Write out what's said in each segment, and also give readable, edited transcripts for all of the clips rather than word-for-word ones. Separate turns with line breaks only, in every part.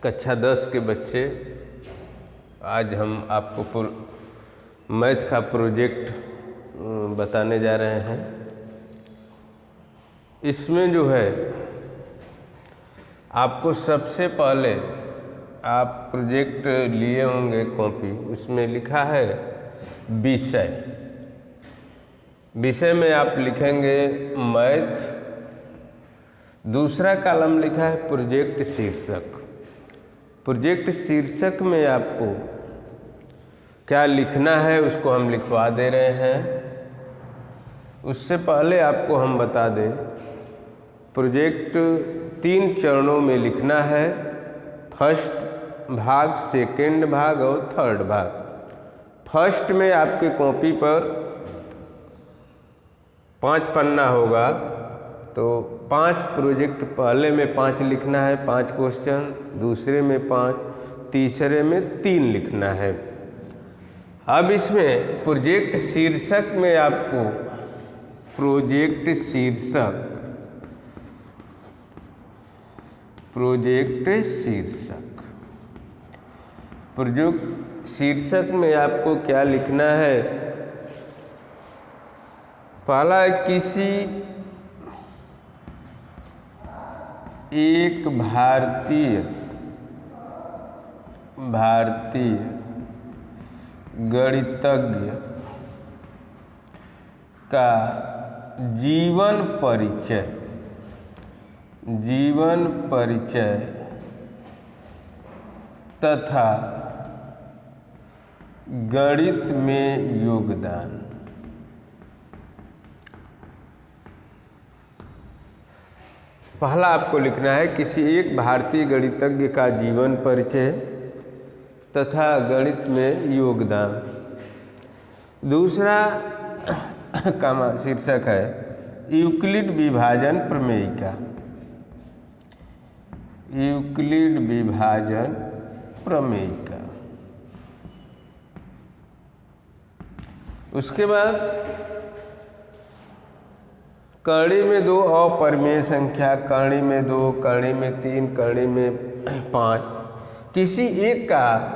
कक्षा 10 के बच्चे, आज हम आपको मैथ का प्रोजेक्ट बताने जा रहे हैं। इसमें जो है आपको सबसे पहले आप प्रोजेक्ट लिए होंगे कॉपी, उसमें लिखा है विषय। विषय में आप लिखेंगे मैथ। दूसरा कॉलम लिखा है प्रोजेक्ट शीर्षक। प्रोजेक्ट शीर्षक में आपको क्या लिखना है उसको हम लिखवा दे रहे हैं। उससे पहले आपको हम बता दें, प्रोजेक्ट 3 चरणों में लिखना है। फर्स्ट भाग, सेकंड भाग और थर्ड भाग। फर्स्ट में आपके कॉपी पर 5 पन्ना होगा, तो 5 प्रोजेक्ट, पहले में 5 लिखना है, 5 क्वेश्चन, दूसरे में 5, तीसरे में 3 लिखना है। अब इसमें प्रोजेक्ट शीर्षक में आपको प्रोजेक्ट शीर्षक में आपको क्या लिखना है। पहला है किसी एक भारतीय गणितज्ञ का जीवन परिचय तथा गणित में योगदान। पहला आपको लिखना है किसी एक भारतीय गणितज्ञ का जीवन परिचय तथा गणित में योगदान। दूसरा का शीर्षक है यूक्लिड विभाजन प्रमेयिका। उसके बाद कड़ी में 2 अपरिमेय संख्या, कड़ी में 2, कड़ी में 3, कड़ी में 5, किसी एक का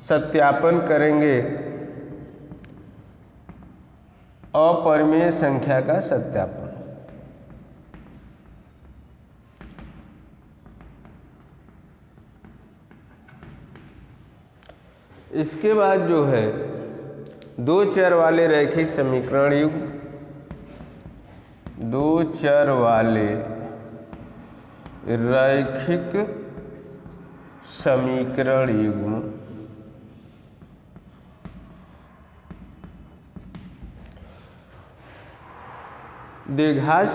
सत्यापन करेंगे। अपरिमेय संख्या का सत्यापन। इसके बाद जो है 2 चर वाले रैखिक समीकरण युग्म, 2 चर वाले रैखिक समीकरण युग्म, द्विघात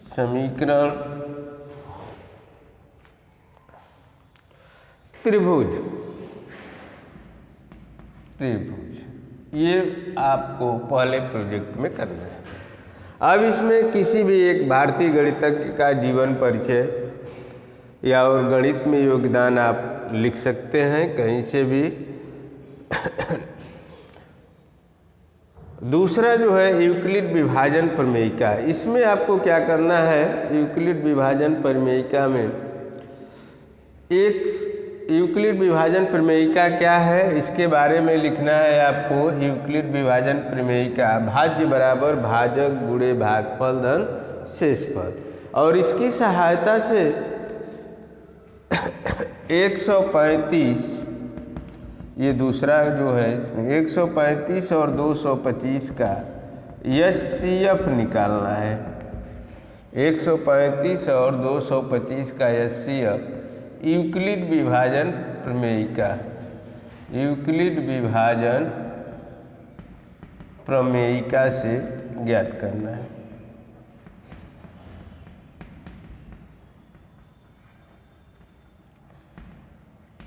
समीकरण, त्रिभुज, ये आपको पहले प्रोजेक्ट में करना है। अब इसमें किसी भी एक भारतीय गणितज्ञ का जीवन परिचय या और गणित में योगदान आप लिख सकते हैं कहीं से भी। दूसरा जो है यूक्लिड विभाजन प्रमेयिका। इसमें आपको क्या करना है, यूक्लिड विभाजन प्रमेयिका में यूक्लिड विभाजन प्रमेयिका क्या है इसके बारे में लिखना है आपको। यूक्लिड विभाजन प्रमेयिका भाज्य बराबर भाजक गुणे भागफल धन शेषफल, और इसकी सहायता से 135, ये दूसरा जो है इसमें 135 और 225 का HCF निकालना है। 135 और 225 का HCF यूक्लिड विभाजन प्रमेयिका से ज्ञात करना है।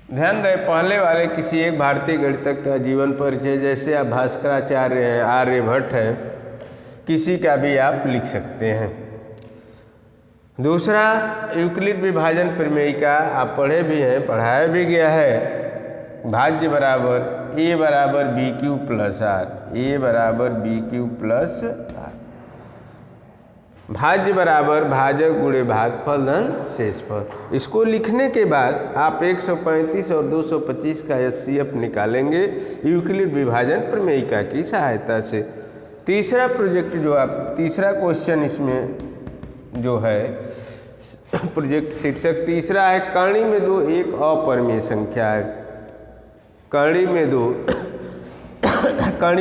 ध्यान रहे, पहले वाले किसी एक भारतीय गणितज्ञ का जीवन परिचय, जैसे आप भास्कराचार्य हैं, आर्यभट्ट हैं, किसी का भी आप लिख सकते हैं। दूसरा यूक्लिड विभाजन प्रमेयिका आप पढ़े भी हैं, पढ़ाया भी गया है। भाज्य बराबर a बराबर B Q plus R, a बराबर बी क्यू प्लस आर। भाज्य बराबर भाजक गुणे भागफल धन शेषफल। इसको लिखने के बाद आप 135 और 225 का एचसीएफ निकालेंगे यूक्लिड विभाजन प्रमेयिका की सहायता से। तीसरा प्रोजेक्ट जो आप तीसरा क्वेश्चन इसमें जो है प्रोजेक्ट शीर्षक तीसरा है कर्ण में दो एक अपरिमेय संख्या है। कर्ण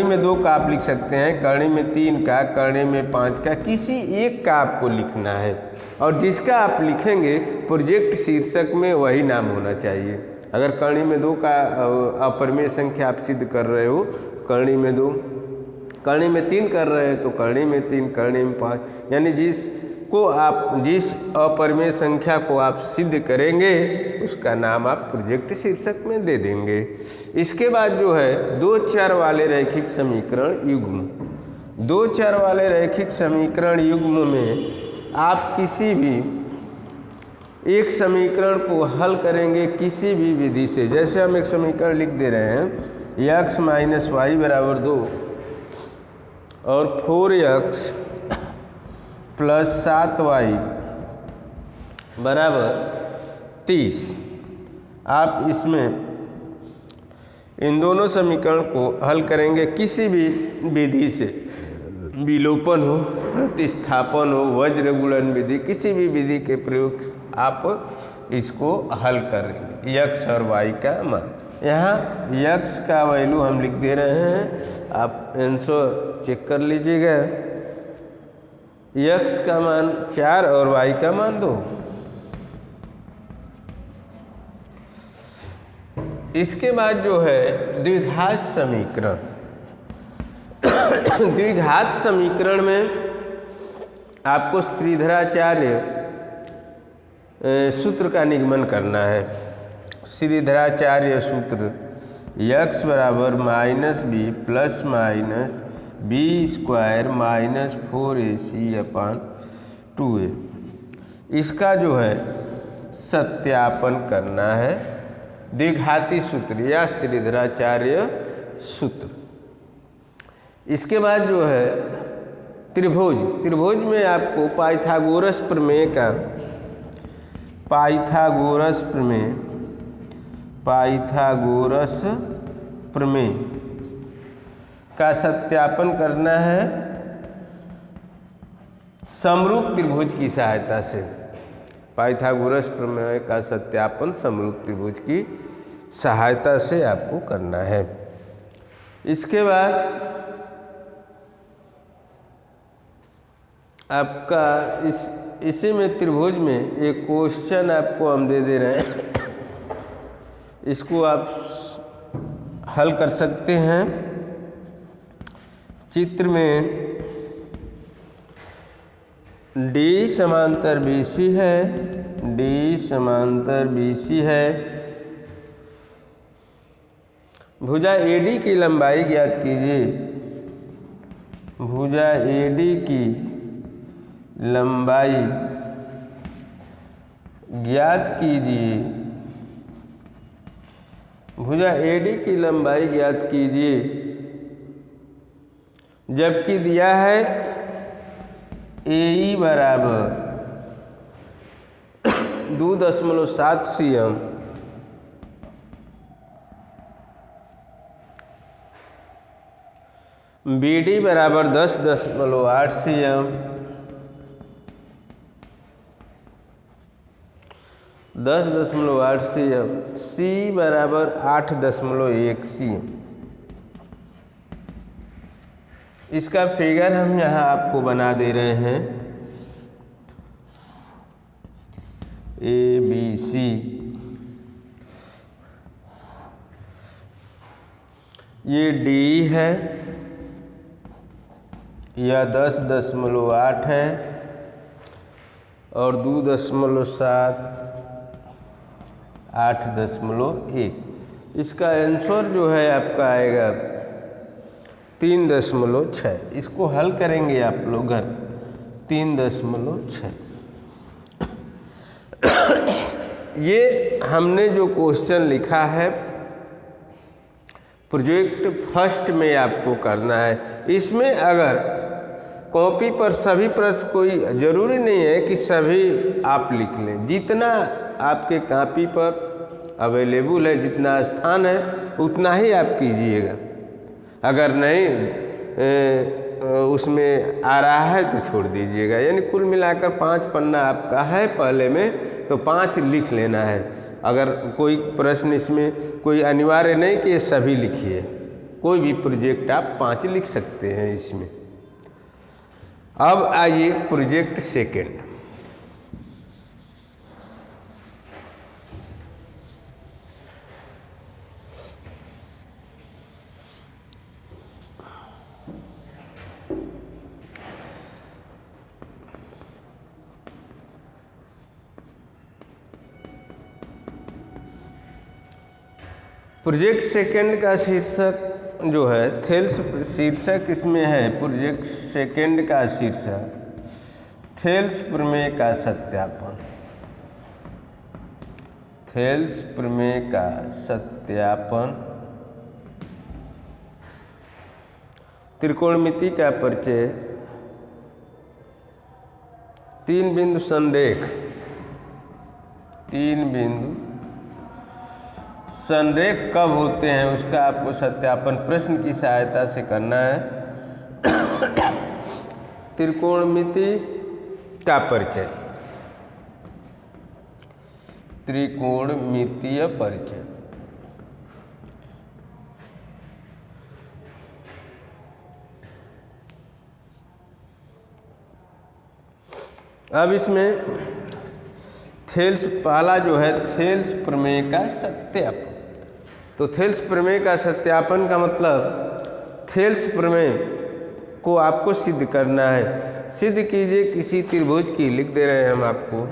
में दो का आप लिख सकते हैं, कर्ण में 3 का, कर्ण में 5 का, किसी एक का आपको लिखना है और जिसका आप लिखेंगे प्रोजेक्ट शीर्षक में वही नाम होना चाहिए। अगर कर्ण में 2 का अपरिमेय संख्या आप सिद्ध कर रहे हो, कर्ण में 2, कर्ण में 3 कर रहे हैं तो कर्ण में 3, कर्ण में 5, यानी जिस अपरिमेय संख्या को आप सिद्ध करेंगे उसका नाम आप प्रोजेक्ट शीर्षक में दे देंगे। इसके बाद जो है 2 चर वाले रैखिक समीकरण युग्म, 2 चर वाले रैखिक समीकरण युग्म में आप किसी भी एक समीकरण को हल करेंगे किसी भी विधि से। जैसे हम एक समीकरण लिख दे रहे हैं x माइनस वाई बराबर 2 और 4x प्लस 7y बराबर 30। आप इसमें इन दोनों समीकरण को हल करेंगे किसी भी विधि से, विलोपन हो, प्रतिस्थापन हो, वज्र गुणन विधि, किसी भी विधि के प्रयोग आप इसको हल करेंगे x और y का मान। यहाँ x का वैल्यू हम लिख दे रहे हैं, आप आंसर चेक कर लीजिएगा। x का मान 4 और y का मान 2। इसके बाद जो है द्विघात समीकरण, द्विघात समीकरण में आपको श्रीधराचार्य सूत्र का निगमन करना है। श्रीधराचार्य सूत्र x बराबर -b plus minus B square minus 4ac upon 2a, इसका जो है सत्यापन करना है। द्विघाती सूत्र या श्रीधराचार्य सूत्र। इसके बाद जो है त्रिभुज, त्रिभुज में आपको पाइथागोरस प्रमेय का, पाइथागोरस प्रमेय का सत्यापन करना है समरूप त्रिभुज की सहायता से। पाइथागोरस प्रमेय का सत्यापन समरूप त्रिभुज की सहायता से आपको करना है। इसके बाद आपका इसी में त्रिभुज में एक क्वेश्चन आपको हम दे दे रहे हैं, इसको आप हल कर सकते हैं। चित्र में D समांतर BC है, D समांतर BC है। भुजा AD की लंबाई ज्ञात कीजिए, भुजा AD की लंबाई ज्ञात कीजिए, भुजा AD की लंबाई ज्ञात कीजिए, जबकि दिया है AE बराबर 2.7 cm, BD बराबर 10.8 cm, 10.8 cm, C बराबर 8.1 cm। इसका फिगर हम यहाँ आपको बना दे रहे हैं ABC। ये D है, यह 10.8 है और 2.7 8.1। इसका आंसर जो है आपका आएगा 3.6। इसको हल करेंगे आप लोग घर 3.6। ये हमने जो क्वेश्चन लिखा है प्रोजेक्ट फर्स्ट में आपको करना है। इसमें अगर कॉपी पर सभी प्रश्न कोई ज़रूरी नहीं है कि सभी आप लिख लें, जितना आपके कॉपी पर अवेलेबल है, जितना स्थान है उतना ही आप कीजिएगा। अगर नहीं उसमें आ रहा है तो छोड़ दीजिएगा। यानी कुल मिलाकर 5 पन्ना आपका है पहले में, तो 5 लिख लेना है। अगर कोई प्रश्न इसमें कोई अनिवार्य नहीं कि ये सभी लिखिए, कोई भी प्रोजेक्ट आप 5 लिख सकते हैं इसमें। अब आइए प्रोजेक्ट सेकंड। प्रोजेक्ट सेकंड का शीर्षक जो है थेल्स, शीर्षक इसमें है प्रोजेक्ट सेकंड का शीर्षक थेल्स प्रमेय का सत्यापन। थेल्स प्रमेय का सत्यापन, त्रिकोणमिति का परिचय, 3 बिंदु संरेख, 3 बिंदु संरेख कब होते हैं उसका आपको सत्यापन प्रश्न की सहायता से करना है। त्रिकोणमिति का परिचय, त्रिकोणमितीय परिचय। अब इसमें थेल्स पहला जो है थेल्स प्रमेय का सत्यापन। तो थेल्स प्रमेय का सत्यापन का मतलब थेल्स प्रमेय को आपको सिद्ध करना है। सिद्ध कीजिए किसी त्रिभुज की, लिख दे रहे हैं हम आपको,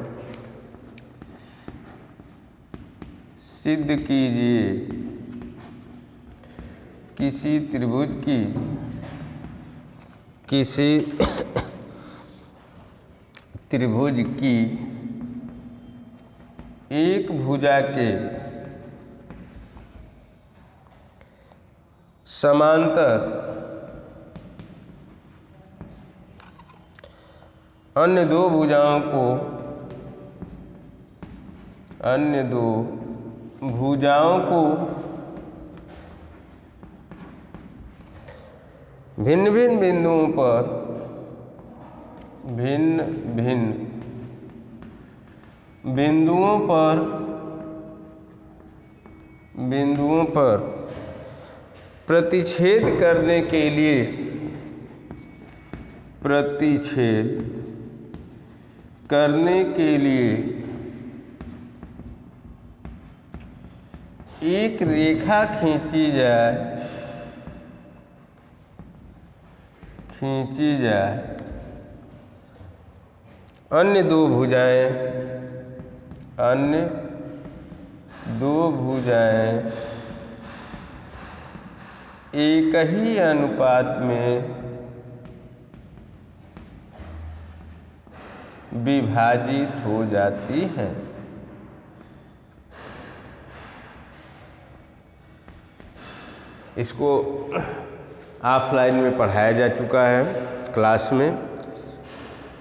सिद्ध कीजिए किसी त्रिभुज की, किसी त्रिभुज की एक भुजा के समांतर अन्य 2 भुजाओं को, अन्य 2 भुजाओं को भिन्न भिन्न बिंदुओं पर, भिन्न भिन्न बिंदुओं पर प्रतिच्छेद करने के लिए, प्रतिच्छेद करने के लिए एक रेखा खींची जाए, अन्य 2 भुजाएं, अन्य 2 भुजाएं एक ही अनुपात में विभाजित हो जाती हैं। इसको ऑफलाइन में पढ़ाया जा चुका है क्लास में,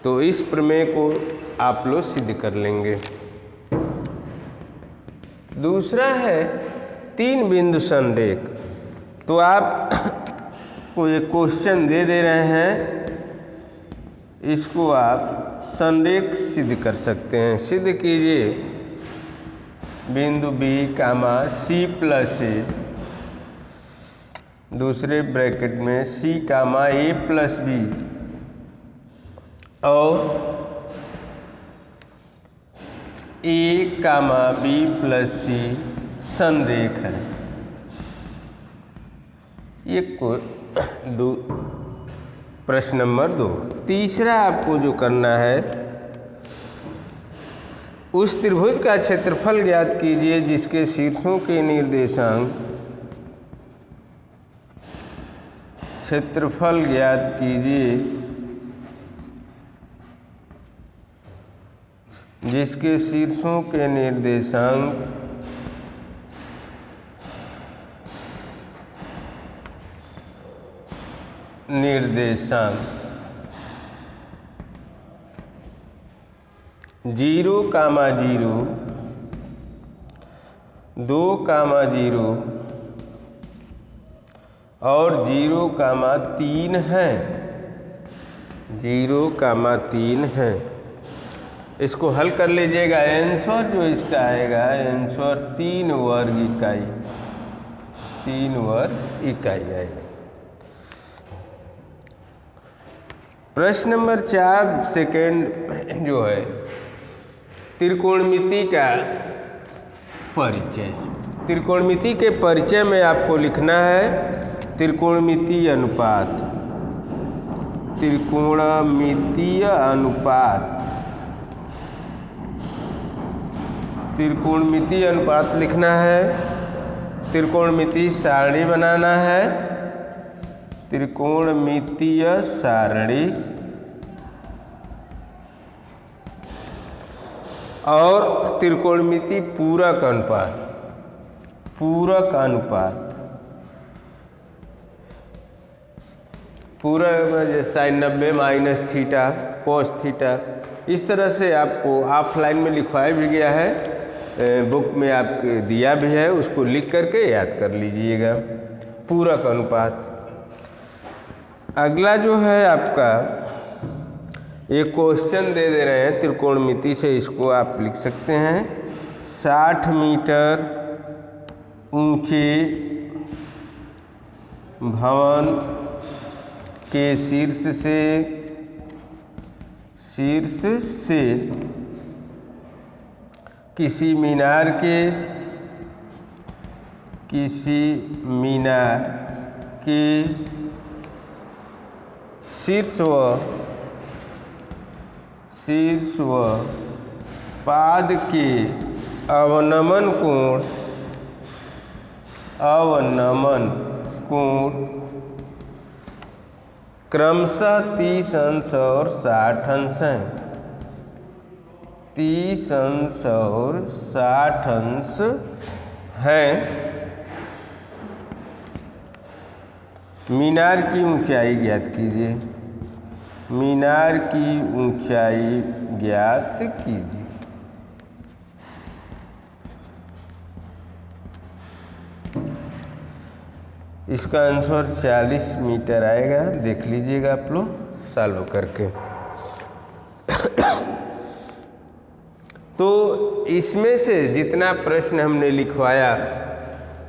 तो इस प्रमेय को आप लोग सिद्ध कर लेंगे। दूसरा है 3 बिंदु संरेख। तो आप को एक क्वेश्चन दे रहे हैं, इसको आप संरेख सिद्ध कर सकते हैं। सिद्ध कीजिए बिंदु B, C प्लस A, दूसरे ब्रैकेट में C, A प्लस B और A, B प्लस C संरेख है। ये प्रश्न नंबर 2। तीसरा आपको जो करना है, उस त्रिभुज का क्षेत्रफल ज्ञात कीजिए जिसके शीर्षों के निर्देशांक, क्षेत्रफल ज्ञात कीजिए जिसके शीर्षों के निर्देशांक 0,0 2,0 और 0,3 है, 0,3 है। इसको हल कर लीजिएगा। आंसर जो इसका आएगा, आंसर 3 वर्ग इकाई, 3 वर्ग इकाई आएगा। प्रश्न नंबर 4 सेकेंड जो है त्रिकोणमिति का परिचय। त्रिकोणमिति के परिचय में आपको लिखना है त्रिकोणमितीय अनुपात, त्रिकोणमितीय अनुपात, त्रिकोणमितीय अनुपात लिखना है। त्रिकोणमितीय सारणी बनाना है, त्रिकोणमितीय सारणी, और त्रिकोणमिति पूरक अनुपात, पूरक अनुपात, पूरक sin 90 minus theta cos theta. इस तरह से आपको ऑफलाइन में लिखवाया भी गया है, बुक में आपके दिया भी है, उसको लिख करके याद कर लीजिएगा। पूरक अनुपात। अगला जो है आपका एक क्वेश्चन दे रहे हैं त्रिकोणमिति से, इसको आप लिख सकते हैं। 60 मीटर ऊंचे भवन के शीर्ष से किसी मीनार के शीर्ष व पाद के अवनमन कोण क्रमशः 30 अंश और 60 अंश हैं। 30 अंश और 60 अंश हैं। मीनार की ऊंचाई ज्ञात कीजिए, मीनार की ऊंचाई ज्ञात कीजिए। इसका आंसर 40 मीटर आएगा। देख लीजिएगा आप लोग सॉल्व करके। तो इसमें से जितना प्रश्न हमने लिखवाया